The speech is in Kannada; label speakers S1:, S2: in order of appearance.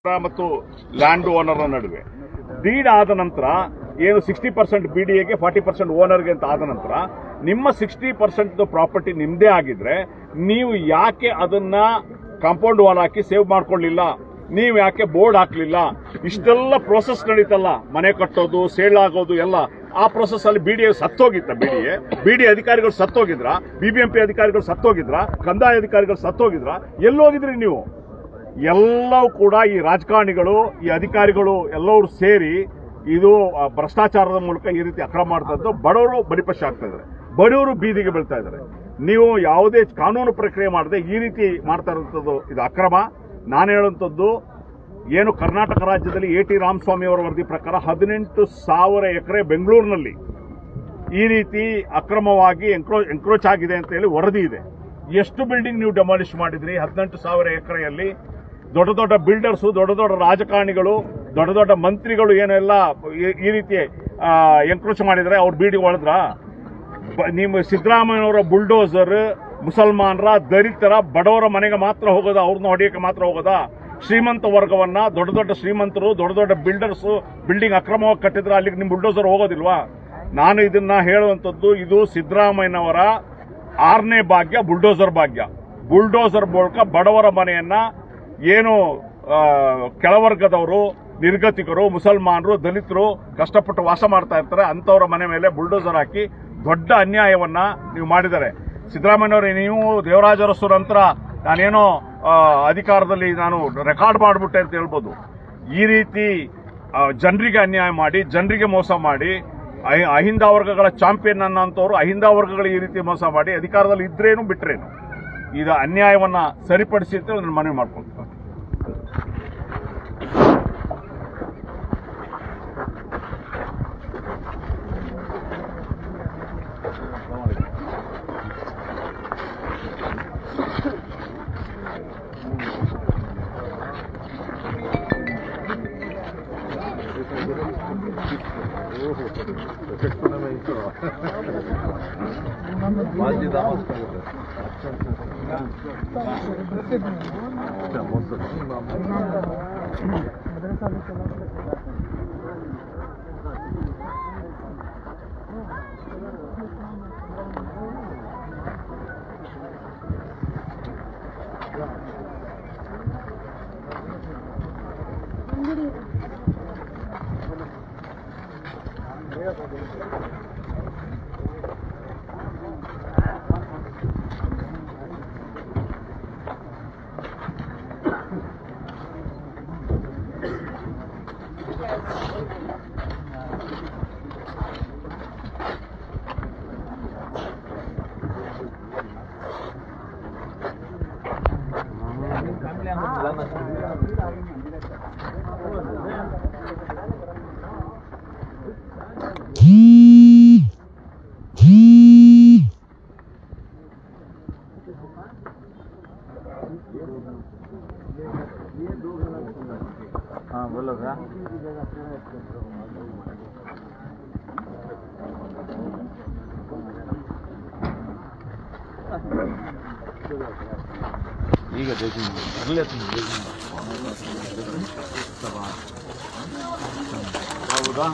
S1: ಮತ್ತು ಲ್ಯಾಂಡ್ ಓನರ್ ನಡುವೆ ಡೀಡ್ ಆದ ನಂತರ ಏನು 60% BDAಗೆ 40% ಓನರ್ಗೆ ಅಂತ ಆದ ನಂತರ ನಿಮ್ಮ 60% ಪ್ರಾಪರ್ಟಿ ನಿಮ್ಮದೇ ಆಗಿದ್ರೆ ನೀವು ಯಾಕೆ ಅದನ್ನ ಕಾಂಪೌಂಡ್ ವಾಲ್ ಹಾಕಿ ಸೇವ್ ಮಾಡ್ಕೊಳ್ಳಿಲ್ಲ? ನೀವು ಯಾಕೆ ಬೋರ್ಡ್ ಹಾಕಲಿಲ್ಲ? ಇಷ್ಟೆಲ್ಲ ಪ್ರೋಸೆಸ್ ನಡೀತಲ್ಲ, ಮನೆ ಕಟ್ಟೋದು, ಸೇಲ್ ಆಗೋದು ಎಲ್ಲ. ಆ ಪ್ರೋಸೆಸ್ ಅಲ್ಲಿ BDA ಸತ್ತೋಗಿತ್ತ? BDA ಅಧಿಕಾರಿಗಳು ಸತ್ತೋಗಿದ್ರ? BBMP ಅಧಿಕಾರಿಗಳು ಸತ್ತೋಗಿದ್ರ? ಕಂದಾಯ ಅಧಿಕಾರಿಗಳು ಸತ್ತೋಗಿದ್ರ? ಎಲ್ಲೋಗಿದ್ರಿ ನೀವು? ಎಲ್ಲವೂ ಕೂಡ ಈ ರಾಜಕಾರಣಿಗಳು, ಈ ಅಧಿಕಾರಿಗಳು ಎಲ್ಲರೂ ಸೇರಿ ಇದು ಭ್ರಷ್ಟಾಚಾರದ ಮೂಲಕ ಈ ರೀತಿ ಅಕ್ರಮ ಮಾಡ್ತಾ ಬಡವರು ಬಲಿಪಶು ಆಗ್ತಾ ಇದ್ದಾರೆ, ಬಡವರು ಬೀದಿಗೆ ಬೀಳ್ತಾ ಇದ್ದಾರೆ. ನೀವು ಯಾವುದೇ ಕಾನೂನು ಪ್ರಕ್ರಿಯೆ ಮಾಡದೆ ಈ ರೀತಿ ಮಾಡ್ತಾ ಇರುವಂಥದ್ದು ಇದು ಅಕ್ರಮ. ನಾನು ಹೇಳುವಂಥದ್ದು ಏನು ಕರ್ನಾಟಕ ರಾಜ್ಯದಲ್ಲಿ AT ರಾಮಸ್ವಾಮಿ ಅವರ ವರದಿ ಪ್ರಕಾರ 18,000 ಎಕರೆ ಬೆಂಗಳೂರಿನಲ್ಲಿ ಈ ರೀತಿ ಅಕ್ರಮವಾಗಿ ಎಂಕ್ರೋಚ್ ಆಗಿದೆ ಅಂತ ಹೇಳಿ ವರದಿ ಇದೆ. ಎಷ್ಟು ಬಿಲ್ಡಿಂಗ್ ನೀವು ಡೆಮಾಲಿಷ್ ಮಾಡಿದ್ರಿ 18,000 ಎಕರೆಯಲ್ಲಿ? ದೊಡ್ಡ ದೊಡ್ಡ ಬಿಲ್ಡರ್ಸು, ದೊಡ್ಡ ದೊಡ್ಡ ರಾಜಕಾರಣಿಗಳು, ದೊಡ್ಡ ದೊಡ್ಡ ಮಂತ್ರಿಗಳು ಏನೆಲ್ಲ ಈ ರೀತಿ ಎಂಕ್ರೋಚ್ ಮಾಡಿದ್ರೆ ಅವ್ರು ಬೀಡಿಗೆ ಹೊಡೆದ್ರ? ನಿಮ್ಮ ಸಿದ್ದರಾಮಯ್ಯನವರ ಬುಲ್ಡೋಸರ್ ಮುಸಲ್ಮಾನರ, ದಲಿತರ, ಬಡವರ ಮನೆಗೆ ಮಾತ್ರ ಹೋಗೋದಾ? ಅವ್ರನ್ನ ಹೊಡೆಯಕ್ಕೆ ಮಾತ್ರ ಹೋಗೋದಾ? ಶ್ರೀಮಂತ ವರ್ಗವನ್ನ, ದೊಡ್ಡ ದೊಡ್ಡ ಶ್ರೀಮಂತರು, ದೊಡ್ಡ ದೊಡ್ಡ ಬಿಲ್ಡರ್ಸು ಬಿಲ್ಡಿಂಗ್ ಅಕ್ರಮವಾಗಿ ಕಟ್ಟಿದ್ರೆ ಅಲ್ಲಿಗೆ ನಿಮ್ಮ ಬುಲ್ಡೋಸರ್ ಹೋಗೋದಿಲ್ವಾ? ನಾನು ಇದನ್ನ ಹೇಳುವಂಥದ್ದು, ಇದು ಸಿದ್ದರಾಮಯ್ಯನವರ 6ನೇ ಭಾಗ್ಯ ಬುಲ್ಡೋಸರ್ ಭಾಗ್ಯ. ಬುಲ್ಡೋಸರ್ ಮೂಲಕ ಬಡವರ ಮನೆಯನ್ನ ಏನು ಕೆಳವರ್ಗದವರು, ನಿರ್ಗತಿಕರು, ಮುಸಲ್ಮಾನರು, ದಲಿತರು ಕಷ್ಟಪಟ್ಟು ವಾಸ ಮಾಡ್ತಾ ಇರ್ತಾರೆ ಅಂಥವ್ರ ಮನೆ ಮೇಲೆ ಬುಲ್ಡೋಸರ್ ಹಾಕಿ ದೊಡ್ಡ ಅನ್ಯಾಯವನ್ನ ನೀವು ಮಾಡಿದ್ದಾರೆ. ಸಿದ್ದರಾಮಯ್ಯನವರು, ನೀವು ದೇವರಾಜ ಅರಸು ನಂತರ ನಾನೇನೋ ಅಧಿಕಾರದಲ್ಲಿ ನಾನು ರೆಕಾರ್ಡ್ ಮಾಡಿಬಿಟ್ಟೆ ಅಂತ ಹೇಳ್ಬೋದು. ಈ ರೀತಿ ಜನರಿಗೆ ಅನ್ಯಾಯ ಮಾಡಿ, ಜನರಿಗೆ ಮೋಸ ಮಾಡಿ, ಅಹಿಂದ ವರ್ಗಗಳ ಚಾಂಪಿಯನ್ ಅನ್ನೋಂಥವ್ರು ಅಹಿಂದ ವರ್ಗಗಳು ಈ ರೀತಿ ಮೋಸ ಮಾಡಿ ಅಧಿಕಾರದಲ್ಲಿ ಇದ್ರೇನು ಬಿಟ್ರೇನು, ಇದು ಅನ್ಯಾಯವನ್ನ ಸರಿಪಡಿಸಿ ಅಂತ ನಾನು ಮನವಿ ಮಾಡ್ಕೊಳ್ತೀನಿ.
S2: हाँ बोलो क्या? ಈಗ ದೇखेंगे ಹೌದಾ?